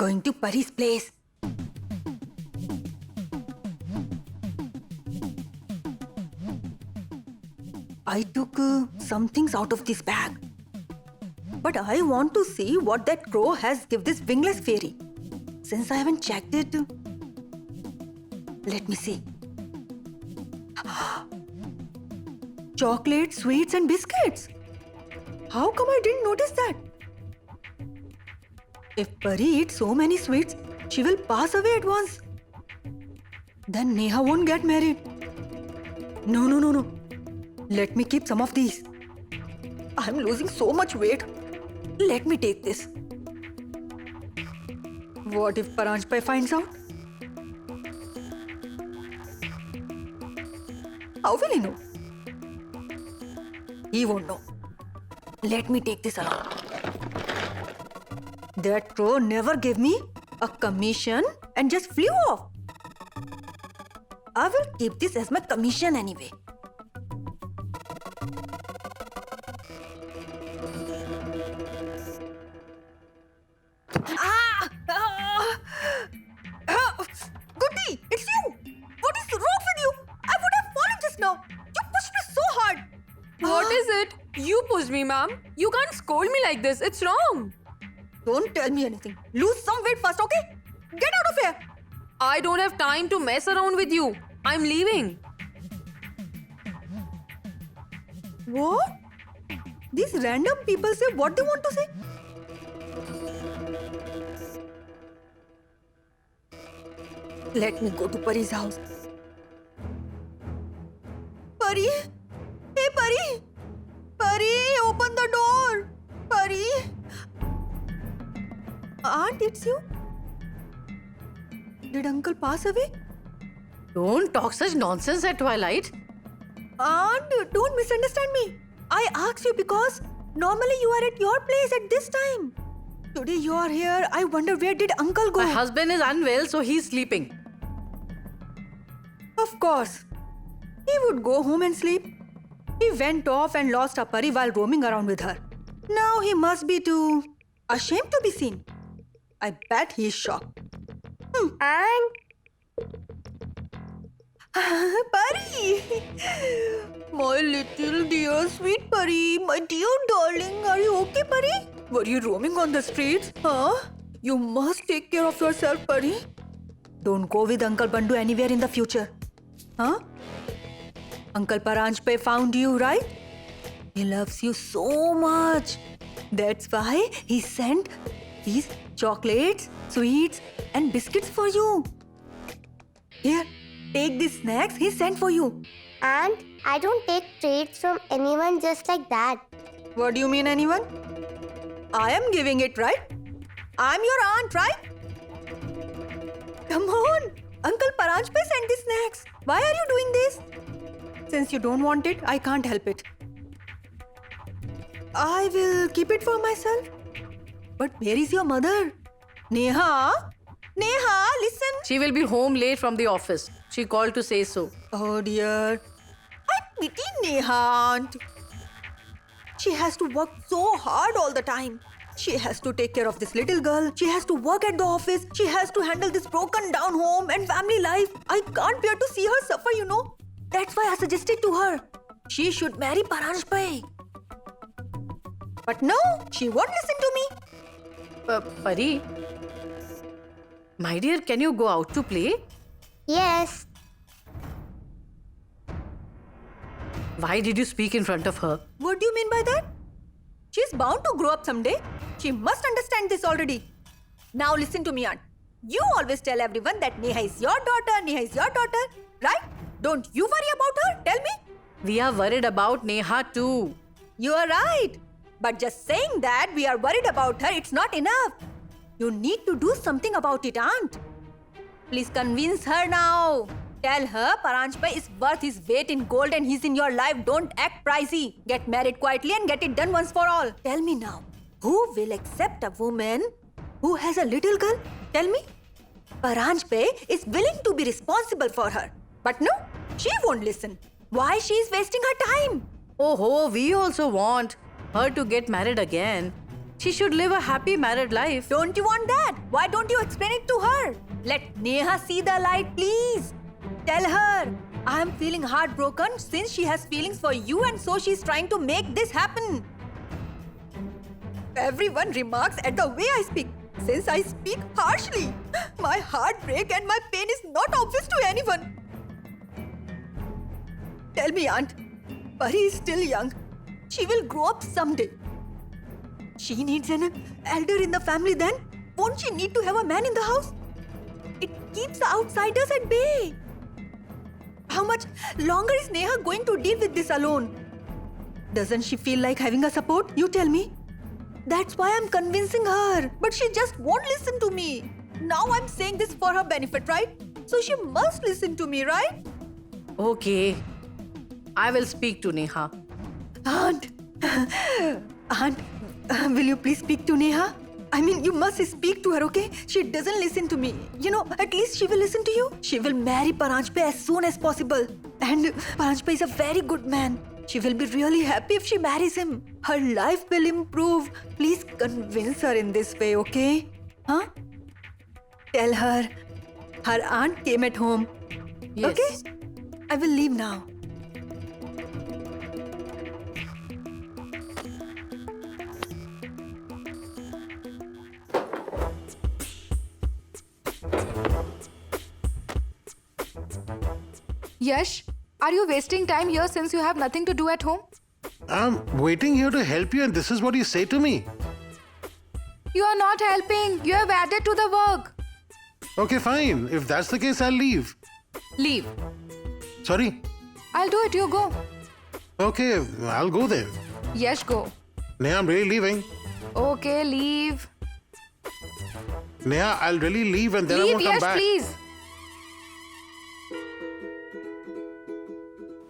Going to Pari's place. I took some things out of this bag. But I want to see what that crow has give this wingless fairy. Since I haven't checked it, let me see. Chocolate, sweets and biscuits. How come I didn't notice that? If Pari eats so many sweets, she will pass away at once. Then Neha won't get married. No. Let me keep some of these. I'm losing so much weight. Let me take this. What if Paranjpai finds out? How will he know? He won't know. Let me take this along. That crow never gave me a commission and just flew off. I will keep this as my commission anyway. Goody, it's you! What is wrong with you? I would have fallen just now. You pushed me so hard. What is it? You pushed me, ma'am. You can't scold me like this. It's wrong. Don't tell me anything. Lose some weight first, okay? Get out of here. I don't have time to mess around with you. I'm leaving. What? These random people say what they want to say. Let me go to Pari's house. Pari? Hey, Pari! Pari, open the door! Pari! Aunt, it's you? Did uncle pass away? Don't talk such nonsense at twilight. Aunt, don't misunderstand me. I asked you because normally you are at your place at this time. Today you are here. I wonder where did uncle go? My husband is unwell, so he's sleeping. Of course. He would go home and sleep. He went off and lost a Pari while roaming around with her. Now he must be too ashamed to be seen. I bet he is shocked. Aunt, Pari! My little dear sweet Pari, my dear darling, are you okay, Pari? Were you roaming on the streets? Huh? You must take care of yourself, Pari. Don't go with Uncle Bandu anywhere in the future. Huh? Uncle Paranjpai found you, right? He loves you so much. That's why he sent these chocolates, sweets and biscuits for you. Here, take these snacks he sent for you. Aunt, I don't take treats from anyone just like that. What do you mean, anyone? I am giving it, right? I'm your aunt, right? Come on. Uncle Paranjpai sent these snacks. Why are you doing this? Since you don't want it, I can't help it. I will keep it for myself. But where is your mother? Neha? Neha, listen. She will be home late from the office. She called to say so. Oh dear. I pity Neha, aunt. She has to work so hard all the time. She has to take care of this little girl. She has to work at the office. She has to handle this broken down home and family life. I can't bear to see her suffer, you know. That's why I suggested to her. She should marry Paranjpai. But no, she won't listen to me. Pari, my dear, can you go out to play? Yes, Why did you speak in front of her? What do you mean by that? She's bound to grow up someday. She must understand this already. Now listen to me, aunt. You always tell everyone that Neha is your daughter, Neha is your daughter, right? Don't you worry about her? Tell me. We are worried about Neha too. You are right. But just saying that we are worried about her, it's not enough. You need to do something about it, aunt. Please convince her now. Tell her Paranjpai is worth his weight in gold and he's in your life. Don't act pricey. Get married quietly and get it done once for all. Tell me now, who will accept a woman who has a little girl? Tell me. Paranjpai is willing to be responsible for her. But no, she won't listen. Why she is wasting her time? Oh, we also want her to get married again. She should live a happy married life. Don't you want that? Why don't you explain it to her? Let Neha see the light, please. Tell her, I am feeling heartbroken since she has feelings for you and so she's trying to make this happen. Everyone remarks at the way I speak. Since I speak harshly, my heartbreak and my pain is not obvious to anyone. Tell me, Aunt, Pari is still young. She will grow up someday. She needs an elder in the family then. Won't she need to have a man in the house? It keeps the outsiders at bay. How much longer is Neha going to deal with this alone? Doesn't she feel like having a support? You tell me. That's why I'm convincing her. But she just won't listen to me. Now I'm saying this for her benefit, right? So she must listen to me, right? Okay. I will speak to Neha. Aunt, will you please speak to Neha? I mean, you must speak to her, okay? She doesn't listen to me. You know, at least she will listen to you. She will marry Paranjpe as soon as possible. And Paranjpe is a very good man. She will be really happy if she marries him. Her life will improve. Please convince her in this way, okay? Huh? Tell her. Her aunt came at home. Yes. Okay? I will leave now. Yash, are you wasting time here since you have nothing to do at home? I'm waiting here to help you, and this is what you say to me. You are not helping. You have added to the work. Okay, fine. If that's the case, I'll leave. Leave. Sorry? I'll do it. You go. Okay, I'll go then. Yash, go. Neha, I'm really leaving. Okay, leave. Neha, I'll really leave and then I Leave, won't come Yash, back. please.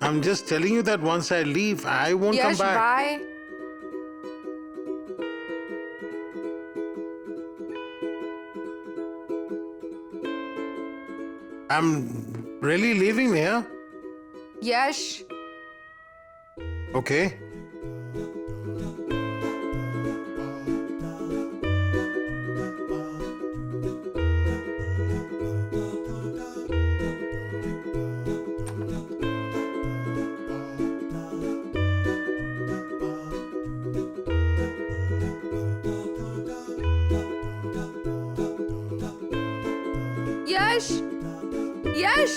I'm just telling you that once I leave, I won't come Yash, back. bye. I'm really leaving, Neha. Yash. Okay. Yash! Yash!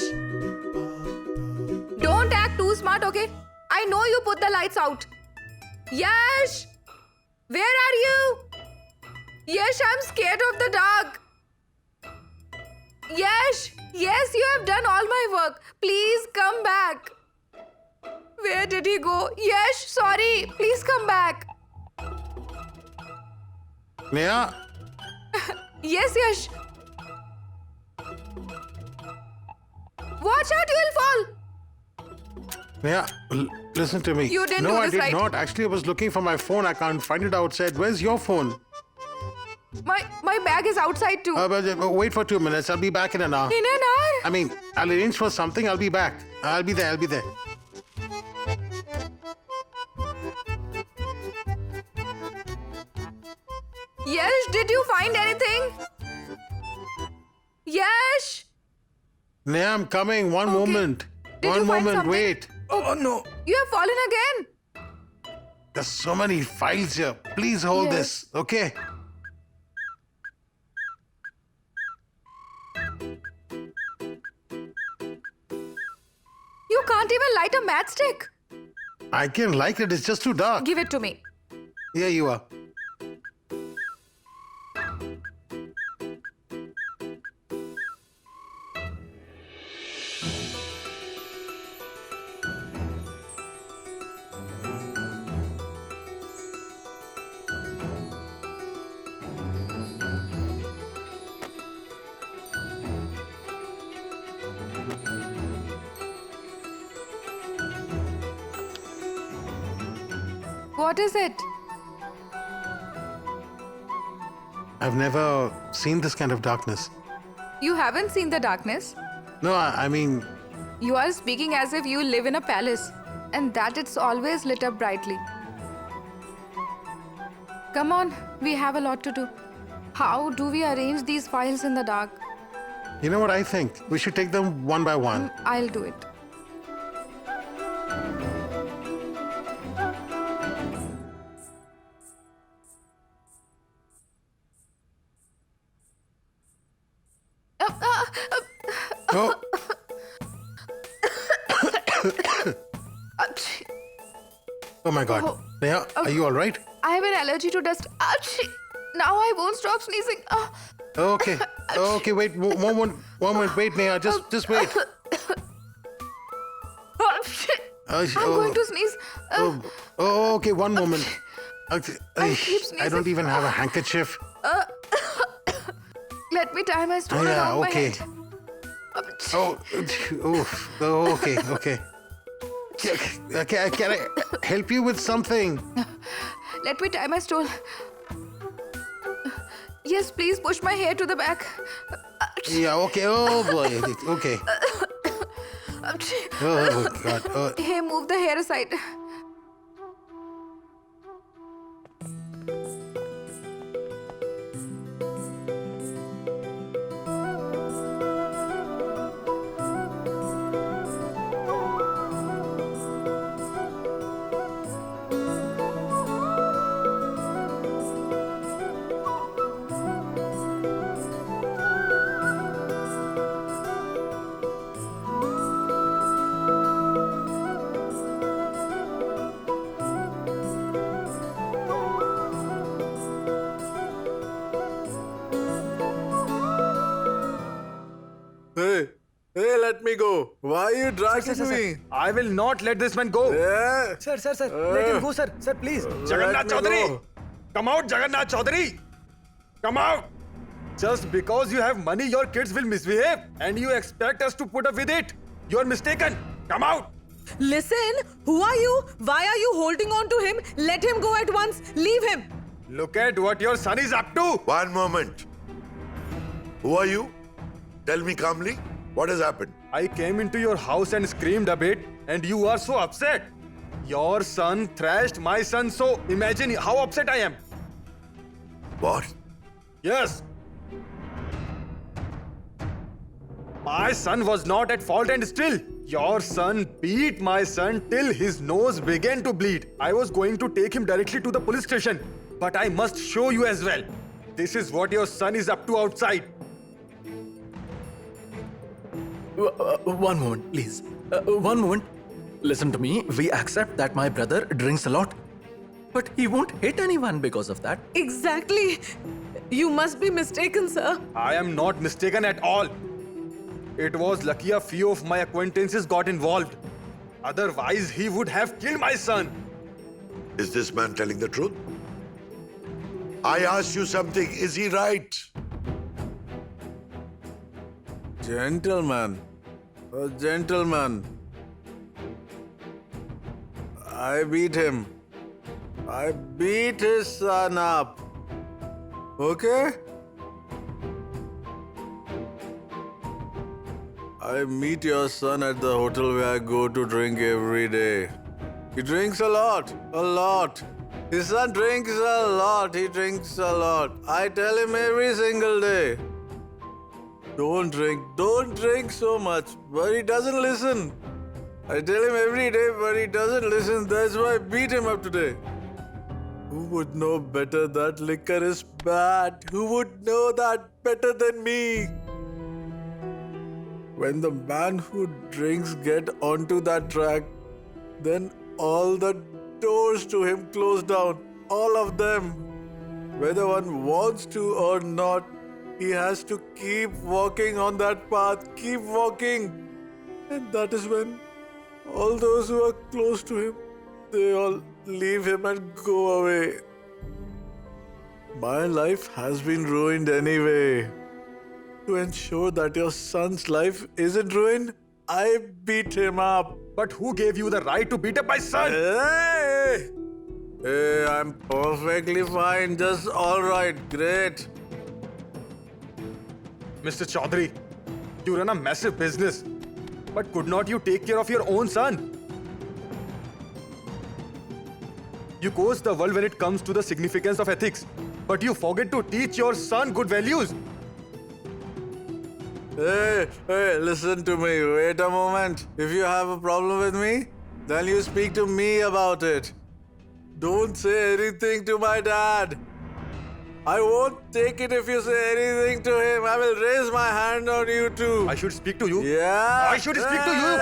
Don't act too smart, okay? I know you put the lights out. Yash! Where are you? Yash, I'm scared of the dark. Yash! Yes, you have done all my work. Please come back. Where did he go? Yash, sorry. Please come back. Neha, Yes, Yash. Watch out, you will fall. Neha, listen to me. You didn't no, do I this did right. not. Actually, I was looking for my phone. I can't find it outside. Where's your phone? My bag is outside too. Wait for 2 minutes. I'll be back in an hour. In an hour? I mean, I'll arrange for something. I'll be back. I'll be there. I'll be there. Yash, did you find anything? Yash! Neha, I'm coming. One Okay. moment. Did One you find moment. something? Wait. Oh, no. You have fallen again. There's so many files here. Please hold Yes. this, okay? You can't even light a matchstick. I can like it. It's just too dark. Give it to me. Here you are. What is it? I've never seen this kind of darkness. You haven't seen the darkness. No, I mean, You are speaking as if you live in a palace and that it's always lit up brightly. Come on, we have a lot to do. How do we arrange these files in the dark? You know what I think? We should take them one by one. I'll do it. Oh, oh my God. Oh. Neha, are you all right? I have an allergy to dust. Achoo! Now I won't stop sneezing. Okay. Okay, wait. One moment. Wait, Neha. Just wait. I'm going to sneeze. Oh, okay. One moment. Okay, I keep I don't sneezing. even have a handkerchief. Let me tie my stole Yeah, around okay. my head. Oh, okay. Can I help you with something? Let me tie my stole. Yes, please push my hair to the back. Yeah, okay. Oh boy. Okay. Oh God. Hey, move the hair aside. Hey, let me go. Why are you dragging me? I will not let this man go. Yeah. Sir, let him go, sir. Sir, please. Let Jagannath me Chaudhary. go. Come out, Jagannath Chaudhary. Come out. Just because you have money, your kids will misbehave and you expect us to put up with it. You are mistaken. Come out. Listen, who are you? Why are you holding on to him? Let him go at once. Leave him. Look at what your son is up to. One moment. Who are you? Tell me calmly. What has happened? I came into your house and screamed a bit and you are so upset. Your son thrashed my son, so imagine how upset I am. What? Yes. My son was not at fault and still, your son beat my son till his nose began to bleed. I was going to take him directly to the police station, but I must show you as well. This is what your son is up to outside. One moment, please. One moment. Listen to me. We accept that my brother drinks a lot. But he won't hit anyone because of that. Exactly. You must be mistaken, sir. I am not mistaken at all. It was lucky a few of my acquaintances got involved. Otherwise, he would have killed my son. Is this man telling the truth? I asked you something. Is he right? Gentleman. A gentleman. I beat him. I beat his son up. Okay? I meet your son at the hotel where I go to drink every day. He drinks a lot, a lot. His son drinks a lot, he drinks a lot. I tell him every single day. Don't drink so much. But he doesn't listen. I tell him every day, but he doesn't listen. That's why I beat him up today. Who would know better that liquor is bad? Who would know that better than me? When the man who drinks get onto that track, then all the doors to him close down. All of them. Whether one wants to or not, he has to keep walking on that path. Keep walking. And that is when all those who are close to him, they all leave him and go away. My life has been ruined anyway. To ensure that your son's life isn't ruined, I beat him up. But who gave you the right to beat up my son? Hey, I'm perfectly fine. Just alright. Great. Mr. Chaudhary, you run a massive business. But could not you take care of your own son? You coach the world when it comes to the significance of ethics, but you forget to teach your son good values. Hey, listen to me. Wait a moment. If you have a problem with me, then you speak to me about it. Don't say anything to my dad. I won't take it if you say anything to him. I will raise my hand on you too. I should speak to you. Yeah. I should speak to you.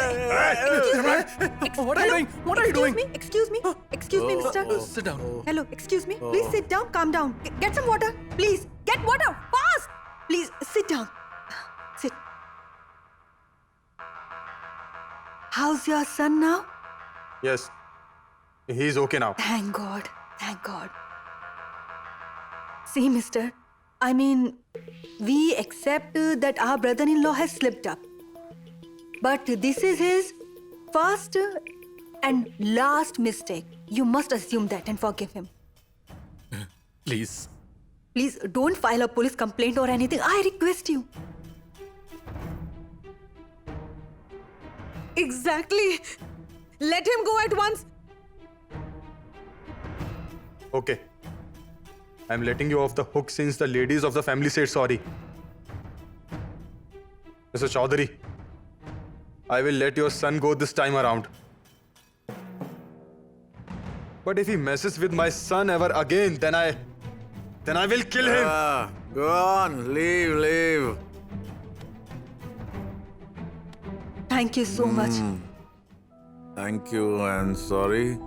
What are you doing? What are you doing? Excuse me. Excuse me, mister. Sit down. Hello, excuse me. Please sit down. Calm down. Get some water. Please. Get water. Fast. Please, sit down. Sit. How's your son now? Yes. He's okay now. Thank God. Thank God. See, mister, I mean, we accept that our brother-in-law has slipped up. But this is his first and last mistake. You must assume that and forgive him. Please. Please don't file a police complaint or anything. I request you. Exactly. Let him go at once. Okay. I'm letting you off the hook since the ladies of the family said sorry. Mr. Chaudhary, I will let your son go this time around. But if he messes with my son ever again, then I will kill him. Go on. Leave. Thank you so much. Thank you and sorry.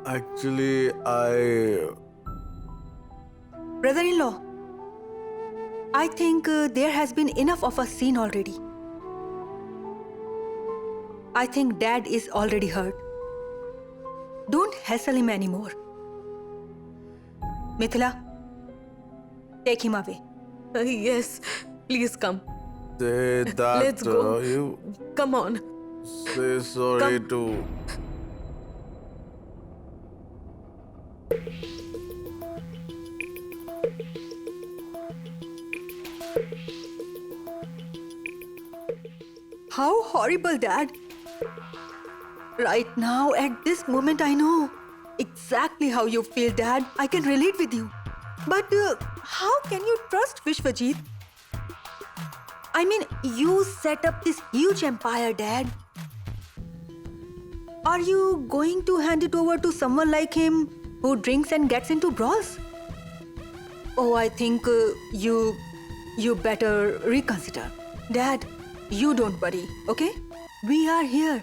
Actually, Brother-in-law, I think there has been enough of a scene already. I think Dad is already hurt. Don't hassle him anymore. Mithila, take him away. Yes. Please come. say that Let's go. you Come on. say sorry Come. to. How horrible, Dad. Right now, at this moment, I know exactly how you feel, Dad. I can relate with you. But how can you trust Vishwajit? I mean, you set up this huge empire, Dad. Are you going to hand it over to someone like him who drinks and gets into brawls? Oh, I think you better reconsider. Dad, you don't worry, okay? We are here.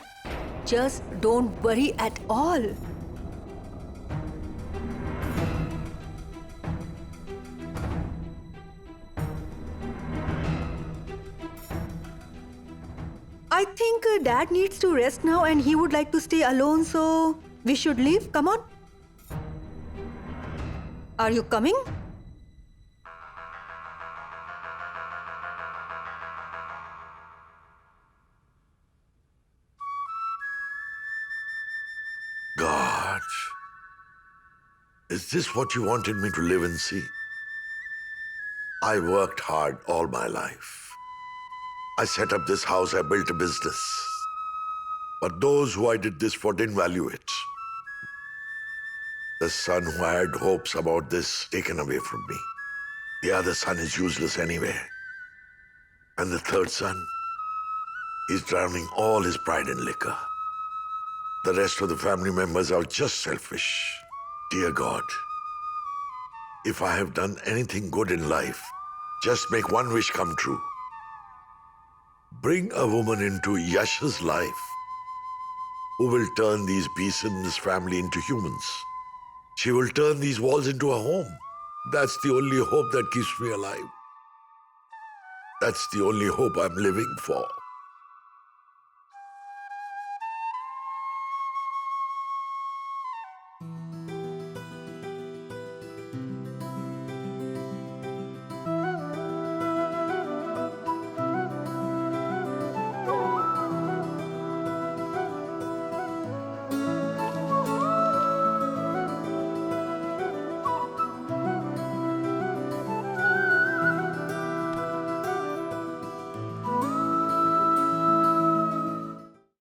Just don't worry at all. I think Dad needs to rest now and he would like to stay alone, so we should leave. Come on. Are you coming? God. Is this what you wanted me to live and see? I worked hard all my life. I set up this house, I built a business. But those who I did this for didn't value it. The son who I had hopes about this taken away from me. The other son is useless anyway. And the third son, he's drowning all his pride in liquor. The rest of the family members are just selfish. Dear God, if I have done anything good in life, just make one wish come true. Bring a woman into Yash's life who will turn these beasts in this family into humans. She will turn these walls into a home. That's the only hope that keeps me alive. That's the only hope I'm living for.